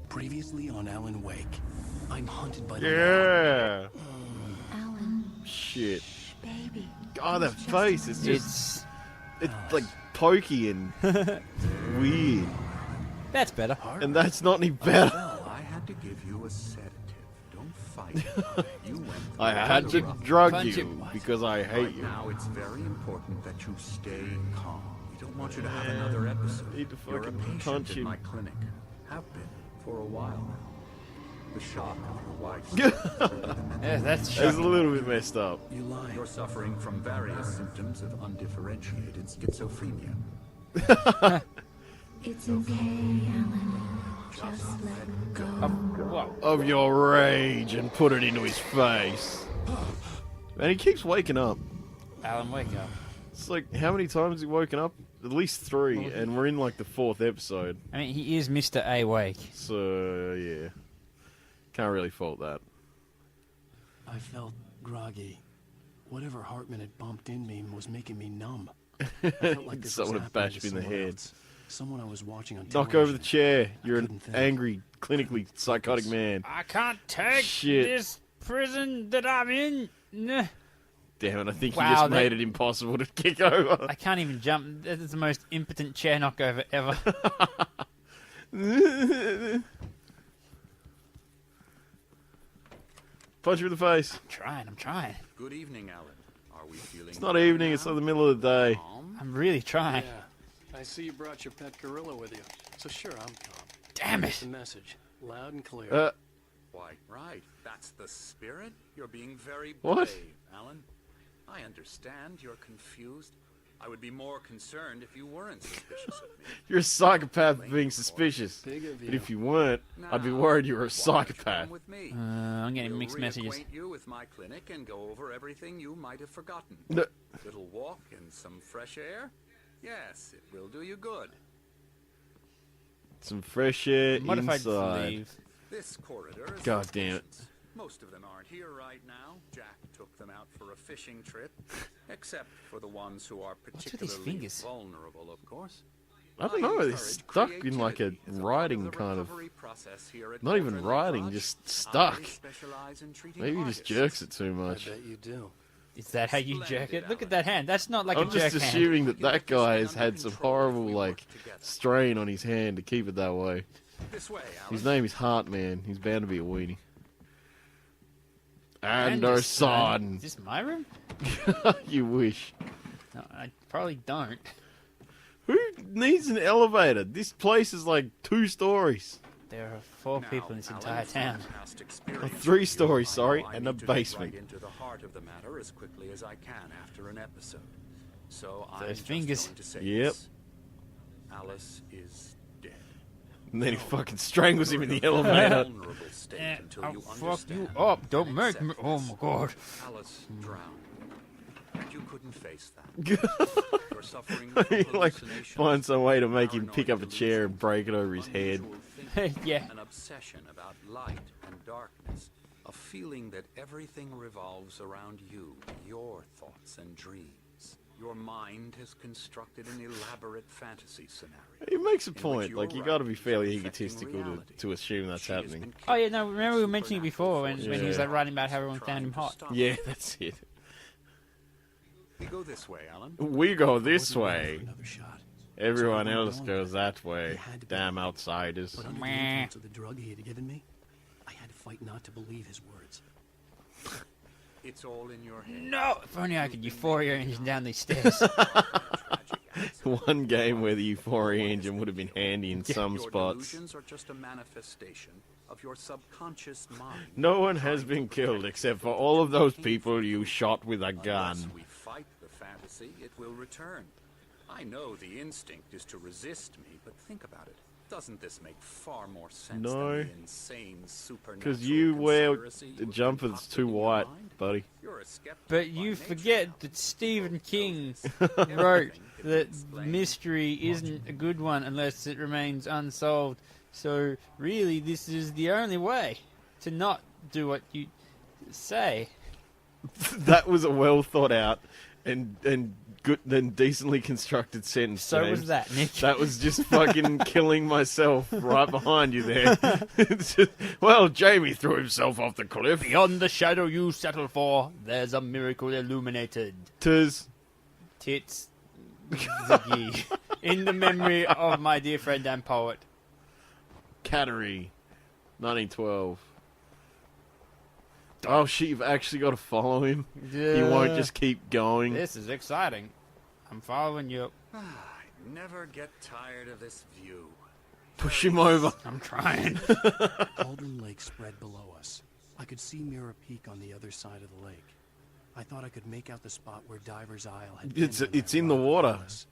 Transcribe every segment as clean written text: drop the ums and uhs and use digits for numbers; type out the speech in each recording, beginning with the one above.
Previously on Alan Wake. I'm hunted by the Yeah. Alan, Shit. baby. Oh, that It's just face my- is just... It's like pokey and weird. That's better. And that's not any better. Well, I had to give you a sedative. Don't fight. You went through I had a to rough drug Punch you him. because I hate Right you. now, it's very important that you stay calm. We don't want you to have another episode. Need to You're a fucking patient punch in him. my clinic. Have been for a while now. The shock of your wife's Yeah, that's It's a shocking. little bit messed up. You lie. You're suffering from various symptoms of undifferentiated schizophrenia. It's okay, Alan. Just let go. What? Of your rage and put it into his face. Man, he keeps waking up. Alan, wake up. It's like, how many times has he woken up? At least 3, and we're in like the 4th episode. I mean, he is Mr. Awake. So, yeah. Can't really fault that. I felt groggy. Whatever Hartman had bumped in me was making me numb. I felt like this Someone was had happening bashed to me in the someone head. else. Someone I was watching on Knock television. over the chair. You're an couldn't think. angry, clinically psychotic man. I can't take Shit. this prison that I'm in. Nah. Damn it, I think you Wow, just that- made it impossible to kick over. I can't even jump. That is the most impotent chair knockover ever. Punch you in the face. I'm trying. Good evening, Alan. Are we feeling It's not evening, it's like the middle of the day. calm? I'm really trying. Yeah. I see you brought your pet gorilla with you. So sure, I'm calm. Damn It's it. the message. Loud and clear. Why, right. That's the spirit. You're being very What? brave, Alan. I understand you're confused. I would be more concerned if you weren't suspicious of me. You're a psychopath being suspicious. Big of But you. if you weren't, I'd be Now, worried you were a why don't you psychopath. come with me? I'm getting We'll mixed messages. reacquaint you with my clinic and go over everything you might have forgotten. No. Little walk in some fresh air? Yes, it will do you good. Some fresh air What if I inside. leave? This corridor is God for damn it. patients. Most of them aren't here right now. Jack took them out for a fishing trip, except for the ones who are with these particularly fingers? vulnerable, of course. I don't know, encourage it's stuck in like a creativity as a part writing the kind of... recovery process here at Not even Overland writing, Lodge. just I stuck. specialize in treating Maybe he just artists. jerks it too I much. bet you do. Is that how you Splendid, jerk it? Look Alan. at that hand. That's not like I'm a jerk just hand. assuming that You'll that get this guy thing has under had some control if horrible, we like, work together. strain on his hand to keep it that way. This way, Alan. His name is Heartman. He's bound to be a weenie. Is Anderson. this my room? You wish. No, I probably don't. Who needs an elevator? This place is like 2 stories. There are 4 Now, people in this Alan, entire from town. past experience 3 with stories, you, I sorry, know I and a need to get basement. Right into the heart of the matter as quickly as I can after an episode. So I'm Those just fingers. going to say Yep. this. Alice is dead. And then he fucking strangles him in the You're in a elevator. vulnerable state Eh, until I'll you fuck you understand up. Don't and make me. accept Oh this. my god. Alice drowned. You couldn't face that. You're suffering from He like hallucinations, find some way to make him pick up a paranoid chair and delusions, break it over his head. unusual thinking, Yeah. An obsession about light and darkness. A feeling that everything revolves around you, your thoughts and dreams. Your mind has constructed an elaborate fantasy scenario. He makes a in which point. your Like, you gotta be writings fairly are affecting egotistical reality. to assume that's She has happening. been Oh yeah, killed no. by Remember we were mentioning supernatural before when forces he was Yeah. like writing about how everyone trying found him to hot. stop Yeah, it. that's it. We go this way, Alan. We go this Wasn't ready way. for another shot. Everyone So I went else on. goes that way. He had to be. Damn outsiders. But under the Meh. influence of the drug he had given me, I had to fight not to believe his words. It's all in your head. No! If only I could Euphoria engine down these stairs. Tragic acts of One game where the Euphoria engine would have been handy in some Your spots. delusions are just a manifestation of your subconscious mind. No one has been killed except for all of those people you shot with a Unless gun. we fight the fantasy, it will return. I know the instinct is to resist me, but think about it. Doesn't this make far more sense No. than the insane supernatural Because you wear conspiracy a you have jumper that's concocted too in your white, mind? buddy. You're a skeptic But by you nature, forget Alan. that Stephen King Everything wrote can be that explained. mystery isn't a good one unless it remains unsolved. So really, this is the only way to not do what you say. That was a well thought out and good than decently constructed sentence. So was James. that, Nick. That was just fucking killing myself right behind you there. It's just, well, Jamie threw himself off the cliff. Beyond the shadow you settle for, there's a miracle illuminated. Tis. Tits Ziggy. In the memory of my dear friend and poet. Cattery. 1912. Oh shit, you've actually got to follow him. He won't just keep going. This is exciting. I'm following you. I never get tired of this view. Push him over. I'm trying. Cauldron Lake spread below us. I could see Mirror Peak on the other side of the lake. I thought I could make out the spot where Diver's Isle had been. It's when it's that in the rock water. fell us.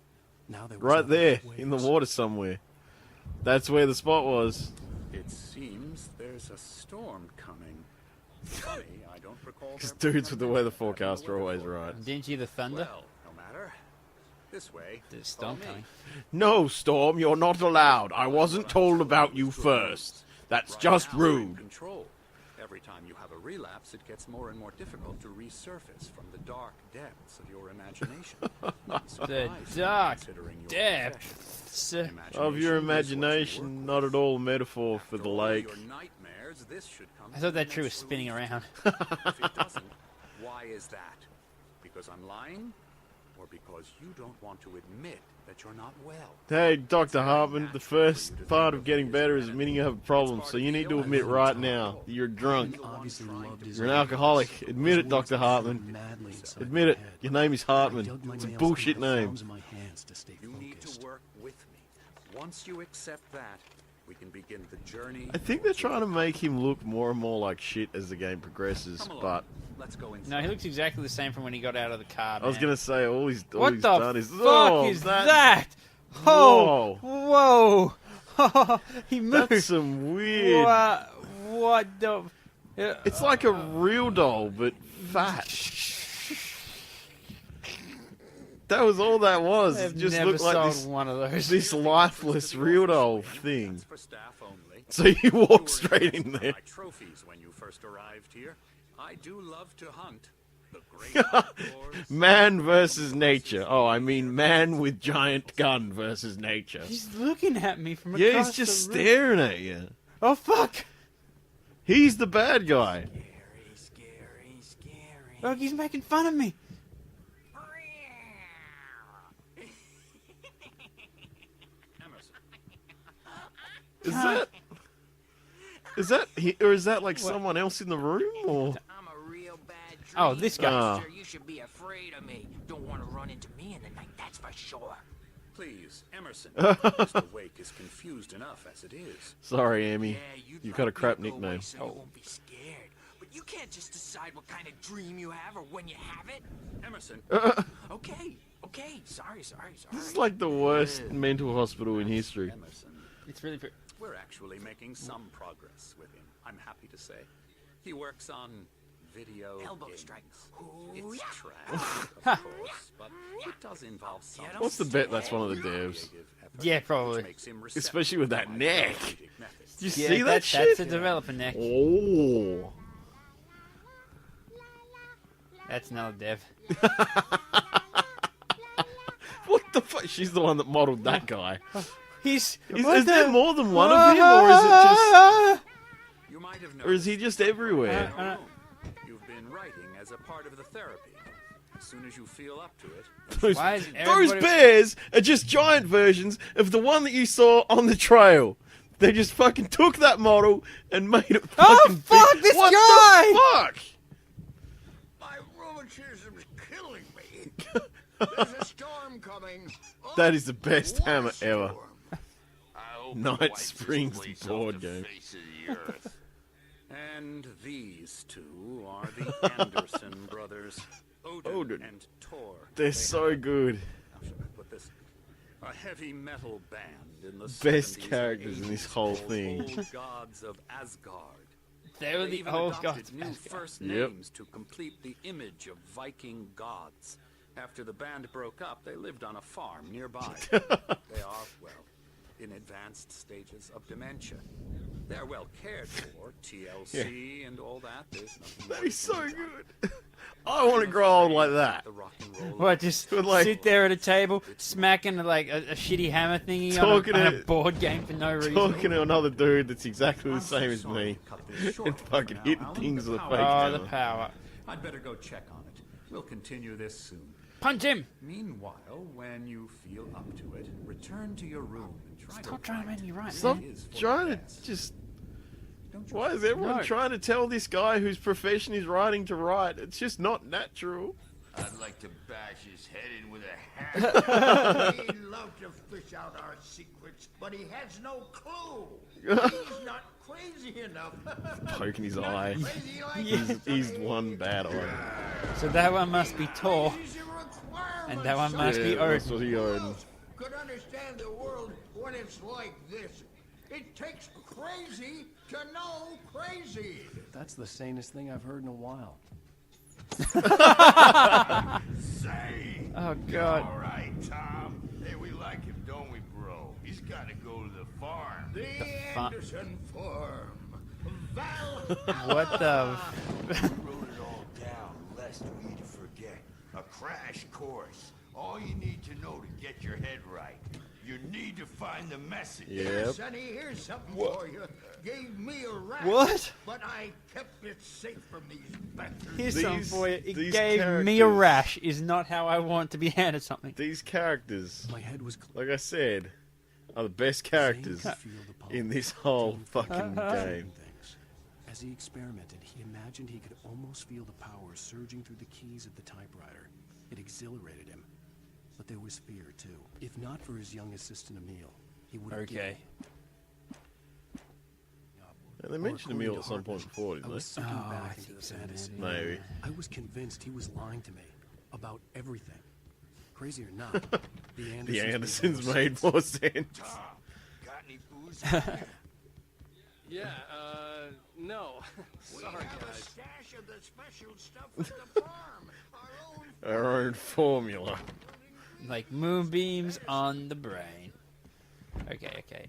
Now there was Right nothing there, but in the waves. water somewhere. That's where the spot was. It seems there's a storm coming. Funny, I don't recall. Because there dudes with the weather having a forecast are always weather right. Didn't you hear the thunder? Well, no matter. This way. There's storm Follow me. coming. No, Storm, you're not allowed. I wasn't told about you first. That's Right just now, you're in rude. Control. Every time you have a relapse, it gets more and more difficult to resurface from the dark depths of your imagination. Not surprising, dark considering your depths profession. Of your Imagination is what you imagination, work not with. at all a metaphor for After the all lake. your nightmares, this should come I to thought the that tree was next spinning relief. around. If it doesn't, why is that? Because I'm lying? Or because you don't want to admit that you're not well? Hey, Dr. Hartman, the first part of getting better is admitting you have a problem, so you need to admit right now that you're drunk. He obviously loved his You're an own alcoholic. voice. Admit it, His Dr. words Hartman. drilled madly inside Admit my it. head. Your name is I Hartman. dug my It's a nails bullshit into the name. palms of my hands to stay You need focused. to work with me. Once you accept that, we can begin the journey. I think they're trying to make him look more and more like shit as the game progresses, Come along. but Let's go inside. No, he looks exactly the same from when he got out of the car. I was man. gonna say all he's What the done is fuck oh, is that? Oh, whoa! He moved. That's some weird. What the? It's like a real doll, but fat. That was all that was. I've It just never looked like sold this, one of those. this lifeless real doll thing. That's for staff only. So you You walk were straight in impressed there. by my trophies when you first arrived here. I do love to hunt. The great outdoors. Man versus nature. Oh, I mean man with giant gun versus nature. He's looking at me from Yeah, across he's just the room. staring at you. Oh fuck! He's the bad guy. Look, he's making fun of me. Emerson, Is that or is that like someone else in the room or? I'm a real bad dream. Oh, this guy. Ah. Sir, you should be afraid of me. Don't want to run into me in the night, that's for sure. please, Emerson. Mr. Wake is confused enough as it is. Sorry, Amy. Yeah, you'd You've like got a me crap to go away nickname. so you won't be scared. But you can't just decide what kind of dream you have or when you have it. Emerson, Okay, sorry. This is like the worst mental hospital in history. Emerson. It's really. We're actually making some progress with him, I'm happy to say. He works on video Elbow games. strike. It's Ooh, yeah. trash, of course, but it does involve some You don't What's the bet? That's one of the devs. creative effort, Yeah, which probably. makes him receptive Especially with that to my neck. therapeutic methods. Did you Yeah, see that that's shit? a developer neck. Oh. That's another dev. What the fuck? She's the one that modelled that guy. He's. Is there more than one of him, or is it just, You might have or is he noticed just everywhere? you've been writing as a part of the therapy. As soon as you feel up to it, Those, Why is those everybody- bears are just giant versions of the one that you saw on the trail. They just fucking took that model and made it Oh, fucking fuck, big. this What guy! the fuck? My rheumatism's killing me. There's a storm coming. Oh, That is the best what a hammer ever. storm. Night Springs board game. and these two are the Anderson brothers, Odin, Odin. and Tor. They're They so good. How should I put this? A heavy metal band in the Best 70s and characters in this whole 80s, thing. Old gods of Asgard. They were They the even old adopted gods. new first Yep. names to complete the image of Viking gods. After the band broke up, they lived on a farm nearby. They are, well, in advance advanced stages of dementia. They're well cared for, TLC and all that. There's nothing That'd more be you so can do. good. I want to grow old like that. The rock and roll What, just But, like- sit there at a table, smacking like a shitty hammer thingy Talking on a to- board game for no reason? Talking to another dude that's exactly the I'm so same as sorry me. to cut this short And for fucking now, hitting Alan. things The with a power- fake Oh, the hammer. power. I'd better go check on it. We'll continue this soon. Punch him! Meanwhile, when you feel up to it, return to your room and try Stop to trying to write. make me right, Stop man. It is for the trying to best. just. Don't you Why is think? everyone No. trying to tell this guy whose profession is writing to write? It's just not natural. I'd like to bash his head in with a hammer. He'd love to fish out our secrets, but he has no clue. He's not crazy enough. Poking his Not eye. crazy like He's us. one bad eye. So that one must be Tor. Crazy's a requirement, And that one must be Yeah, that's Odin. what he Who owed. else could understand the world when it's like this? It takes crazy to know crazy. That's the sanest thing I've heard in a while. Say. Oh, God. All right, Tom. Hey, we like him, don't we, bro? He's got to go to the farm. The farm. Anderson farm. Valhalla. What the... Wrote it all down, lest we forget. A crash course. All you need to know to get your head right. You need to find the message. Yep. Sonny, here's something for you. Gave me a rat. What? But I kept it safe from these bastards. Here's These- something for you. It these gave me a characters- rash is not how I want to be handed something. These characters, My head was like I said, are the best Zane characters could feel the pulse, in this whole feeling fucking things. game. As he experimented, he imagined he could almost feel the power surging through the keys of the typewriter. It exhilarated him. But there was fear, too. If not for his young assistant Emil, he would have Okay. And they mentioned Emil at some point before, I didn't was they? sinking Oh, I back into think the so, fantasy. Maybe. I was convinced he was lying to me about everything. Crazy or not, the Andersons, The Andersons made more sense. Tom, got any booze? Yeah, no. We Sorry, have a guys. stash of the special stuff at the farm. Our own. Our own formula. Like moonbeams on the brain. Okay, okay.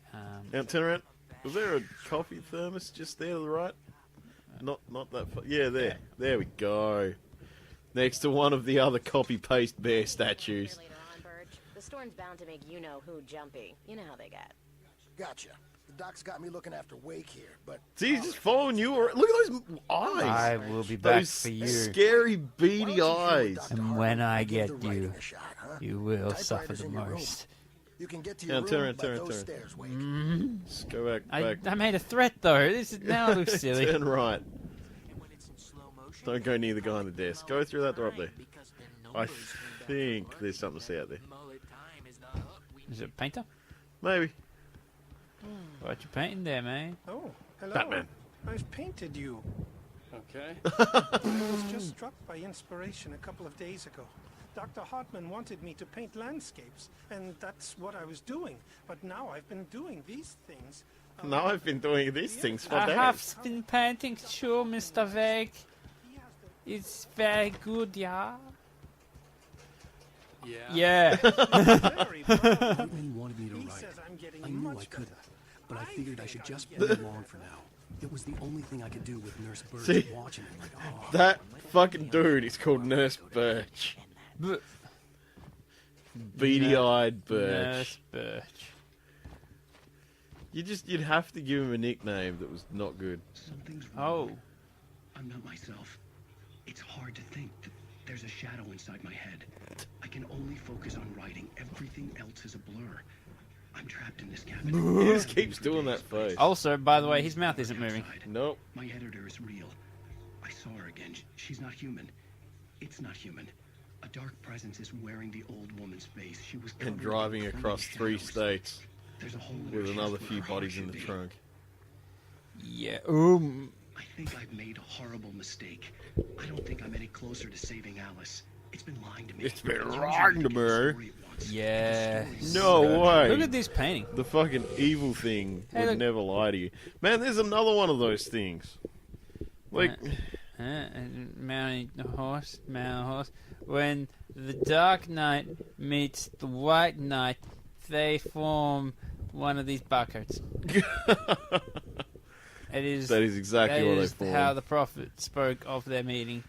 Now turn around. Was there a coffee thermos just there to the right? Not that far. Yeah, there. There we go. Next to one of the other copy-paste bear statues. Later on, Burge. The storm's bound to make you-know-who jumpy. You know how they get. Gotcha. The doc's got me looking after Wake here, but See, he's just following you. Look at those eyes. I will be back Those for you. scary, why beady don't you hear what eyes. Dr. And Hartman when I give get the writing you, a shot, huh? You will Typewriter's suffer the in your room. most. You can get to Yeah, your room turn around, by turn around, those turn around. stairs, Wake. Just go back. I made a threat though. This is now looks silly. Turn right. And when it's in slow motion, Don't go near the guy on the desk. Go through that door up there. because the I numbers move back think and there's forth. something to see out there. Mullet time is not up. We Is it a painter? Maybe. What you painting there, man? Oh, hello. Batman. I've painted you. Okay. I was just struck by inspiration a couple of days ago. Dr. Hartman wanted me to paint landscapes, and that's what I was doing. But now I've been doing these things. Now I've been doing these things for I days. have been painting too, Mr. Veg. It's very good, yeah? Yeah. Very proud. Hartman wanted me to He write. says I'm getting I knew much I couldn't, better. but I figured I think should I'm just getting play along for now. It was the only thing I could do with Nurse Birch See? watching it. Like, oh, That fucking dude is called Nurse Birch. But Beady-eyed Birch. Nurse Birch. You'd have to give him a nickname that was not good. something's Oh. wrong. I'm not myself. It's hard to think that there's a shadow inside my head. I can only focus on writing. Everything else is a blur. I'm trapped in this cabin. He just keeps doing that face. Also, by the way, his mouth isn't moving. Nope. My editor is real. I saw her again. She's not human. It's not human. A dark presence is wearing the old woman's face. She was And covered in driving crumbling across 3 shadows. states There's a hole where with she's another where few her heart bodies in should the be. trunk. Yeah. I think I've made a horrible mistake. I don't think I'm any closer to saving Alice. It's been lying to me. It's been usually lying to the me. story it wants. Yeah. The story's No so way. Look at this painting. The fucking evil thing Hey, would look. never lie to you. Man, there's another one of those things. Like, Mounting a horse, mount a horse. When the Dark Knight meets the White Knight, they form one of these buckets. It is. That is exactly that what is they how formed. the prophet spoke of their meeting.